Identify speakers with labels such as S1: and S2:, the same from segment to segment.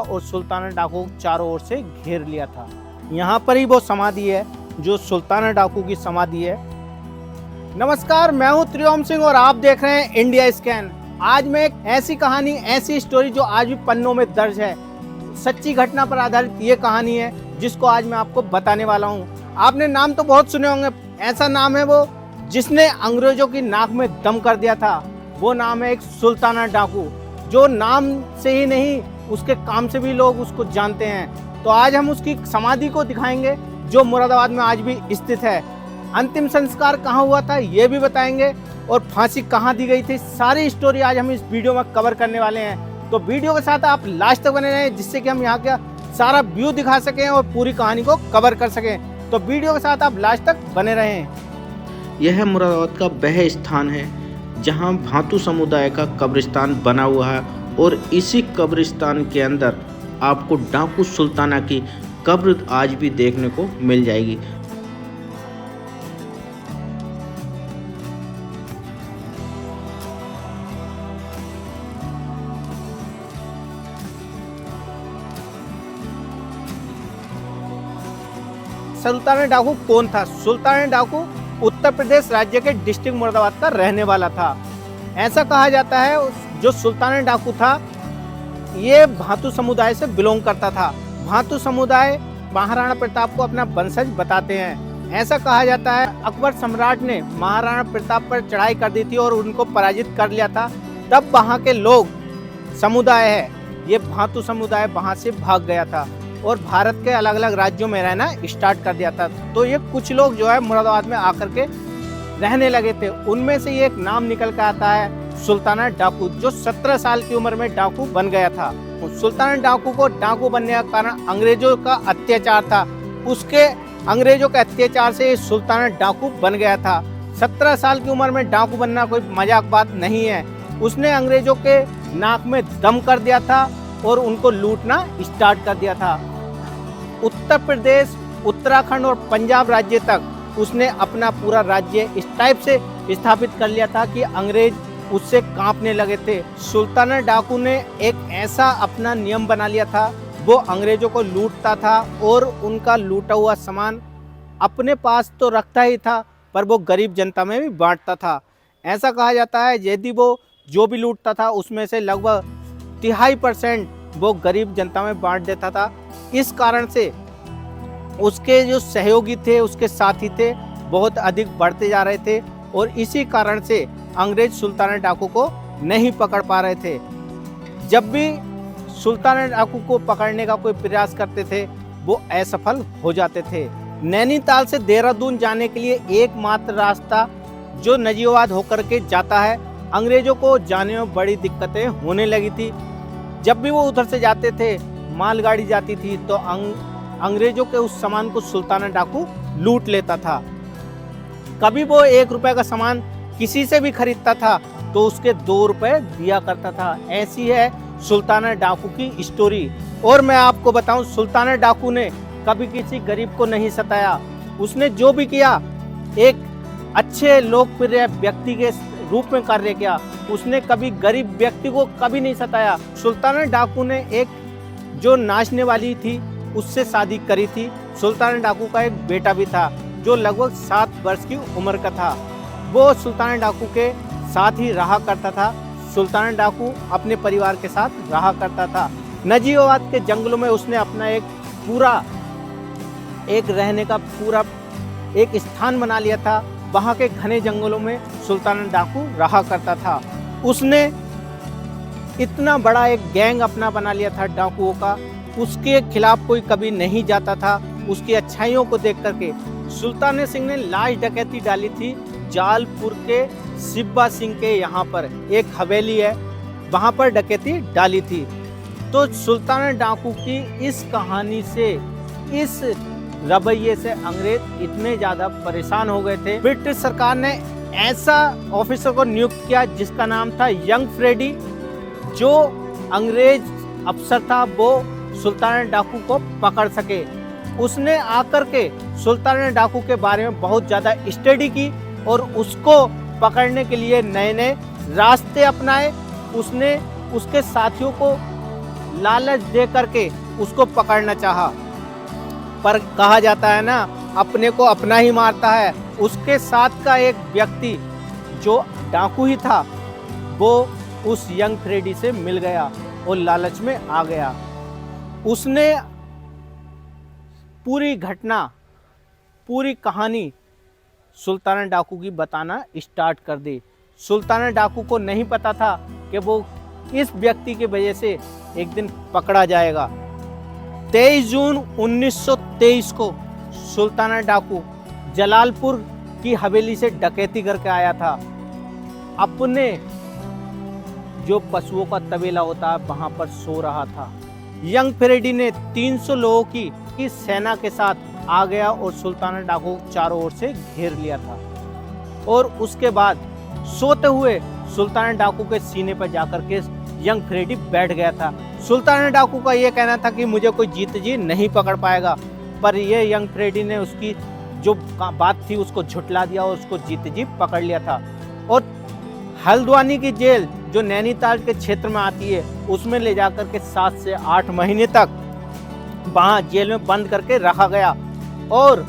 S1: और सुल्ताना डाकू चारों ओर से घेर लिया था। यहाँ पर ही वो समाधि है जो सुल्ताना डाकू की समाधि है। नमस्कार, मैं हूँ त्रियोम सिंह और आप देख रहे हैं इंडिया स्कैन। आज मैं एक ऐसी कहानी, ऐसी स्टोरी जो आज भी पन्नों में दर्ज है, सच्ची घटना पर आधारित ये कहानी है जिसको आज मैं आपको बताने वाला हूँ। आपने नाम तो बहुत सुने होंगे, ऐसा नाम है वो जिसने अंग्रेजों की नाक में दम कर दिया था। वो नाम है एक सुल्ताना डाकू, जो नाम से ही नहीं उसके काम से भी लोग उसको जानते हैं। तो आज हम उसकी समाधि को दिखाएंगे जो मुरादाबाद में आज भी स्थित है। अंतिम संस्कार कहाँ हुआ था ये भी बताएंगे और फांसी कहाँ दी गई थी, सारी स्टोरी आज हम इस वीडियो में कवर करने वाले हैं। तो वीडियो के साथ आप लास्ट तक बने रहें जिससे कि हम यहाँ का सारा व्यू दिखा सकें और पूरी कहानी को कवर कर सकें। तो वीडियो के साथ आप लास्ट तक बने रहें।
S2: यह मुरादाबाद का वह स्थान है जहां भातु समुदाय का कब्रिस्तान बना हुआ है और इसी कब्रिस्तान के अंदर आपको डाकू सुल्ताना की कब्र आज भी देखने को मिल जाएगी।
S1: सुल्ताना डाकू कौन था? सुल्ताना डाकू उत्तर प्रदेश राज्य के डिस्ट्रिक्ट मुरादाबाद का रहने वाला था। ऐसा कहा जाता है जो सुल्ताना डाकू था ये भातु समुदाय से बिलोंग करता था। भातु समुदाय महाराणा प्रताप को अपना वंशज बताते हैं। ऐसा कहा जाता है अकबर सम्राट ने महाराणा प्रताप पर चढ़ाई कर दी थी और उनको पराजित कर लिया था। तब वहाँ के लोग समुदाय है ये भातु समुदाय वहाँ से भाग गया था और भारत के अलग अलग राज्यों में रहना स्टार्ट कर दिया था। तो ये कुछ लोग जो है मुरादाबाद में आकर के रहने लगे थे। उनमें से ये एक नाम निकल कर आता है सुल्ताना डाकू, जो 17 साल की उम्र में डाकू बन गया था। सुल्ताना डाकू को डाकू बनने का कारण अंग्रेजों का अत्याचार था। उसके अंग्रेजों के अत्याचार से सुल्ताना डाकू बन गया था। 17 साल की उम्र में डाकू बनना कोई मजाक बात नहीं है। उसने अंग्रेजों के नाक में दम कर दिया था और उनको लूटना स्टार्ट कर दिया था। उत्तर प्रदेश, उत्तराखंड और पंजाब राज्य तक उसने अपना पूरा राज्य इस टाइप से स्थापित कर लिया था कि अंग्रेज उससे कांपने लगे थे। सुल्ताना डाकू ने एक ऐसा अपना नियम बना लिया था, वो अंग्रेजों को लूटता था और उनका लूटा हुआ सामान अपने पास तो रखता ही था पर वो गरीब जनता में भी बांटता था। ऐसा कहा जाता है यदि वो जो भी लूटता था उसमें से लगभग 3.5% वो गरीब जनता में बांट देता था। इस कारण से उसके जो सहयोगी थे, उसके साथी थे, बहुत अधिक बढ़ते जा रहे थे और इसी कारण से अंग्रेज सुल्ताना डाकू को नहीं पकड़ पा रहे थे। जब भी सुल्ताना डाकू को पकड़ने का कोई प्रयास करते थे वो असफल हो जाते थे। नैनीताल से देहरादून जाने के लिए एकमात्र रास्ता जो नजीबाबाद होकर के जाता है। अंग्रेजों को जाने में बड़ी दिक्कतें होने लगी थी। जब भी वो उधर से जाते थे, मालगाड़ी जाती थी तो अंग्रेजों के उस सामान को सुल्ताना डाकू लूट लेता था। कभी वो 1 रुपए का सामान किसी से भी खरीदता था तो उसके 2 रुपए दिया करता था। ऐसी है सुल्ताना डाकू की स्टोरी। और मैं आपको बताऊं, सुल्ताना डाकू ने कभी किसी गरीब को नहीं सताया। उसने जो भी किया एक अच्छे लोकप्रिय व्यक्ति के रूप में कार्य किया। उसने कभी गरीब व्यक्ति को कभी नहीं सताया। सुल्ताना डाकू ने एक जो नाचने वाली थी उससे शादी करी थी। सुल्ताना डाकू का एक बेटा भी था जो लगभग 7 वर्ष की उम्र का था। वो सुल्ताना डाकू के साथ ही रहा करता था। सुल्ताना डाकू अपने परिवार के साथ रहा करता था। नजीबाबाद के जंगलों में उसने अपना एक रहने का पूरा एक स्थान बना लिया था। वहाँ के घने जंगलों में सुल्ताना डाकू रहा करता था। उसने इतना बड़ा एक गैंग अपना बना लिया था डाकुओं का, उसके खिलाफ कोई कभी नहीं जाता था। उसकी अच्छाइयों को देख करके सुल्तान सिंह ने लास्ट डकैती डाली थी जालपुर के सिब्बा सिंह के यहाँ पर एक हवेली है, वहाँ पर डकैती डाली थी। तो सुल्ताना डाकू की इस कहानी से, इस रवैये से अंग्रेज इतने ज्यादा परेशान हो गए थे। ब्रिटिश सरकार ने ऐसा ऑफिसर को नियुक्त किया जिसका नाम था यंग फ्रेडी। जो अंग्रेज अफसर था वो सुल्ताना डाकू को पकड़ सके। उसने आकर के सुल्ताना डाकू के बारे में बहुत ज़्यादा स्टडी की और उसको पकड़ने के लिए नए नए रास्ते अपनाए। उसने उसके साथियों को लालच दे करके उसको पकड़ना चाहा, पर कहा जाता है ना, अपने को अपना ही मारता है। उसके साथ का एक व्यक्ति जो डाकू ही था, वो उस यंग फ्रेडी से मिल गया और लालच में आ गया। उसने पूरी घटना, पूरी कहानी सुल्ताना डाकू की बताना स्टार्ट कर दी। सुल्ताना डाकू को नहीं पता था कि वो इस व्यक्ति की वजह से एक दिन पकड़ा जाएगा। 23 जून 1923 को सुल्ताना डाकू जलालपुर की हवेली से डकैती करके आया था। अपने जो पशुओं का तबेला होता है वहां पर सो रहा था। यंग फ्रेडी ने 300 लोगों की सेना के साथ आ गया और सुल्ताना डाकू चारों ओर से घेर लिया था। और उसके बाद सोते हुए सुल्ताना डाकू के सीने पर जाकर के यंग फ्रेडी बैठ गया था। सुल्ताना डाकू का यह कहना था कि मुझे कोई जीत जी नहीं पकड़ पाएगा, पर यह यंग फ्रेडी ने उसकी जो बात थी उसको झुटला दिया और उसको जीत जी पकड़ लिया था। और हल्द्वानी की जेल जो नैनीताल के क्षेत्र में आती है, उसमें ले जाकर के 7 से 8 महीने तक वहां जेल में बंद करके रखा गया। और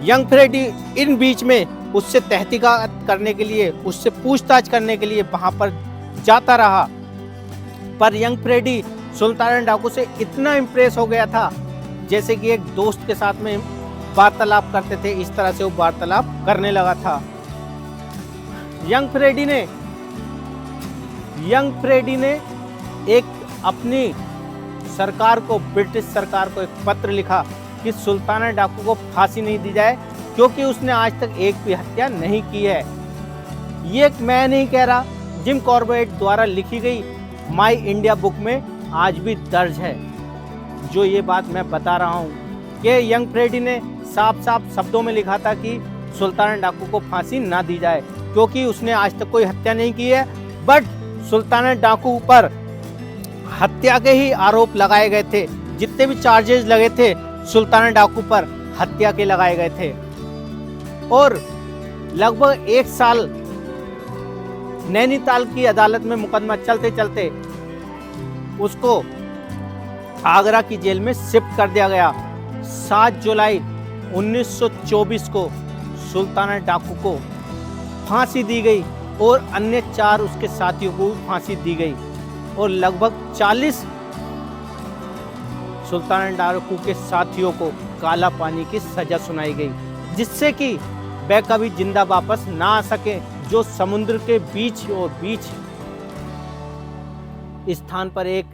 S1: यंग फ्रेडी इन बीच में उससे तहकीकात करने के लिए, उससे पूछताछ करने के लिए वहां पर जाता रहा। पर यंग फ्रेडी सुल्ताना डाकू से इतना इम्प्रेस हो गया था, जैसे कि एक दोस्त के साथ में वार्तालाप करते थे, इस तरह से वो वार्तालाप करने लगा था। यंग फ्रेडी ने एक अपनी सरकार को, ब्रिटिश सरकार को एक पत्र लिखा कि सुल्ताना डाकू को फांसी नहीं दी जाए, क्योंकि उसने आज तक एक भी हत्या नहीं की है। ये मैं नहीं कह रहा, जिम कॉर्बेट द्वारा लिखी गई माई इंडिया बुक में आज भी दर्ज है जो ये बात मैं बता रहा हूँ कि यंग फ्रेडी ने साफ साफ शब्दों में लिखा था कि सुल्ताना डाकू को फांसी ना दी जाए, क्योंकि उसने आज तक कोई हत्या नहीं की है। बट सुल्ताना डाकू पर हत्या के ही आरोप लगाए गए थे। जितने भी चार्जेस लगे थे सुल्ताना डाकू पर हत्या के लगाए गए थे। और लगभग 1 साल नैनीताल की अदालत में मुकदमा चलते चलते उसको आगरा की जेल में शिफ्ट कर दिया गया। 7 जुलाई 1924 को सुल्ताना डाकू को फांसी दी गई और अन्य 4 उसके साथियों को फांसी दी गई और लगभग 40 सुल्ताना डाकू के साथियों को काला पानी की सजा सुनाई गई, जिससे कि वह कभी जिंदा वापस ना आ सके। जो समुद्र के बीच और बीच स्थान पर एक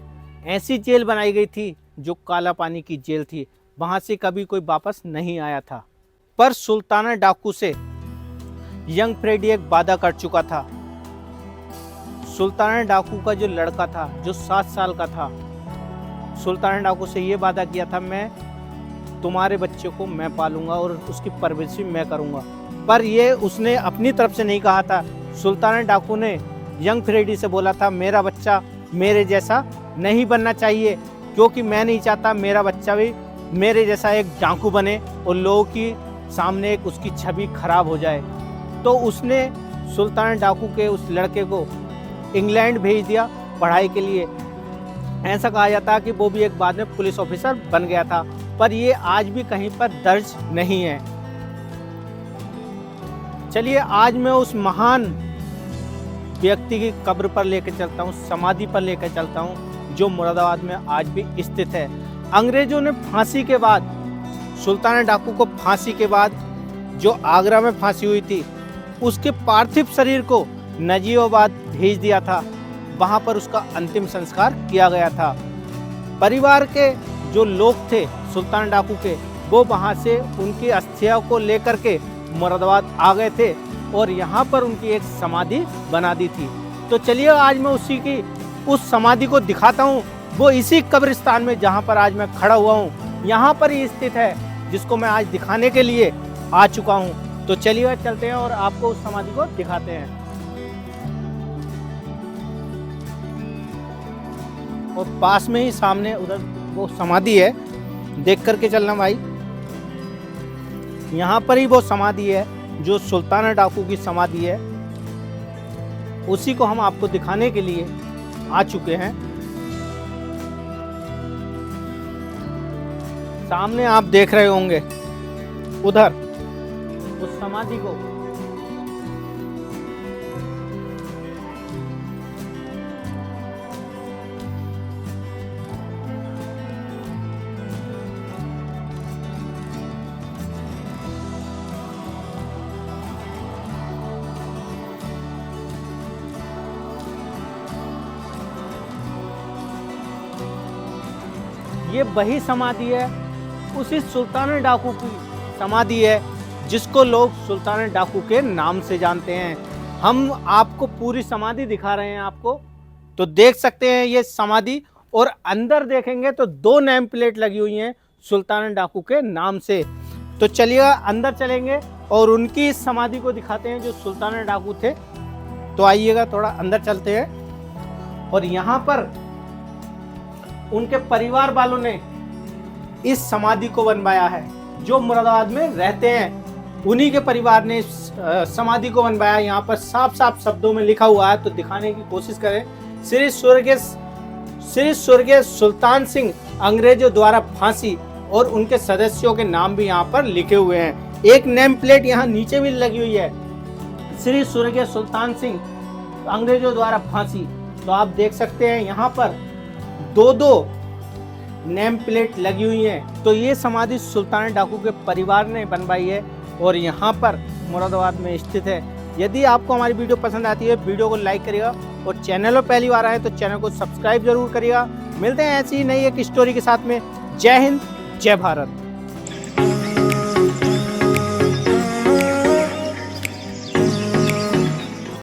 S1: ऐसी जेल बनाई गई थी जो काला पानी की जेल थी, वहां से कभी कोई वापस नहीं आया था। पर सुल्ताना डाकू से यंग फ्रेडी एक वादा कर चुका था। सुल्ताना डाकू का जो लड़का था, जो 7 साल का था, सुल्ताना डाकू से ये वादा किया था, मैं तुम्हारे बच्चे को मैं पालूंगा और उसकी परवरिश मैं करूंगा। पर ये उसने अपनी तरफ से नहीं कहा था। सुल्ताना डाकू ने यंग फ्रेडी से बोला था, मेरा बच्चा मेरे जैसा नहीं बनना चाहिए, क्योंकि मैं नहीं चाहता मेरा बच्चा भी मेरे जैसा एक डाकू बने और लोगों की सामने एक उसकी छवि खराब हो जाए। तो उसने सुल्ताना डाकू के उस लड़के को इंग्लैंड भेज दिया पढ़ाई के लिए। ऐसा कहा जाता है कि वो भी एक बाद में पुलिस ऑफिसर बन गया था, पर ये आज भी कहीं पर दर्ज नहीं है। चलिए आज मैं उस महान व्यक्ति की कब्र पर लेकर चलता हूँ, समाधि पर लेकर चलता हूँ, जो मुरादाबाद में आज भी स्थित है। अंग्रेजों ने फांसी के बाद, सुल्ताना डाकू को फांसी के बाद जो आगरा में फांसी हुई थी, उसके पार्थिव शरीर को नजीबाबाद भेज दिया था। वहां पर उसका अंतिम संस्कार किया गया था। परिवार के जो लोग थे सुल्ताना डाकू के, वो वहां से उनकी अस्थियों को लेकर के मुरादाबाद आ गए थे और यहाँ पर उनकी एक समाधि बना दी थी। तो चलिए आज मैं उस समाधि को दिखाता हूँ। वो इसी कब्रिस्तान में जहाँ पर आज मैं खड़ा हुआ हूँ, यहाँ पर ही स्थित है, जिसको मैं आज दिखाने के लिए आ चुका हूँ। तो चलिए चलते हैं और आपको उस समाधि को दिखाते हैं। और पास में ही सामने उधर वो समाधि है, देख करके चलना भाई। यहाँ पर ही वो समाधि है जो सुल्ताना डाकू की समाधि है, उसी को हम आपको दिखाने के लिए आ चुके हैं। सामने आप देख रहे होंगे उधर उस समाधि को ये वही समाधि है, उसी सुल्तान डाकू की समाधि है जिसको लोग सुल्तान डाकू के नाम से जानते हैं। हम आपको पूरी समाधि दिखा रहे हैं आपको, तो देख सकते हैं ये समाधि। और अंदर देखेंगे तो 2 नेम प्लेट लगी हुई हैं सुल्तान डाकू के नाम से। तो चलिए अंदर चलेंगे और उनकी इस समाधि को दिखाते हैं जो सुल्तान डाकू थे। तो आइएगा थोड़ा अंदर चलते हैं। और यहाँ पर उनके परिवार वालों ने इस समाधि को बनवाया है, जो मुरादाबाद में रहते हैं उन्हीं के परिवार ने इस समाधि को बनवाया। यहाँ पर साफ साफ शब्दों में लिखा हुआ है, तो दिखाने की कोशिश करें। श्री स्वर्गीय सुल्तान सिंह अंग्रेजों द्वारा फांसी, और उनके सदस्यों के नाम भी यहाँ पर लिखे हुए हैं। एक नेम प्लेट यहाँ नीचे भी लगी हुई है, श्री स्वर्गीय सुल्तान सिंह अंग्रेजों द्वारा फांसी। तो आप देख सकते हैं यहाँ पर 2 नेम प्लेट लगी हुई हैं। तो ये समाधि सुल्तान डाकू के परिवार ने बनवाई है और यहाँ पर मुरादाबाद में स्थित है। यदि आपको हमारी वीडियो पसंद आती है, वीडियो को लाइक करिएगा और चैनल पर पहली बार आए तो चैनल को सब्सक्राइब जरूर करिएगा। मिलते हैं ऐसी ही नई एक स्टोरी के साथ में। जय हिंद, जय भारत।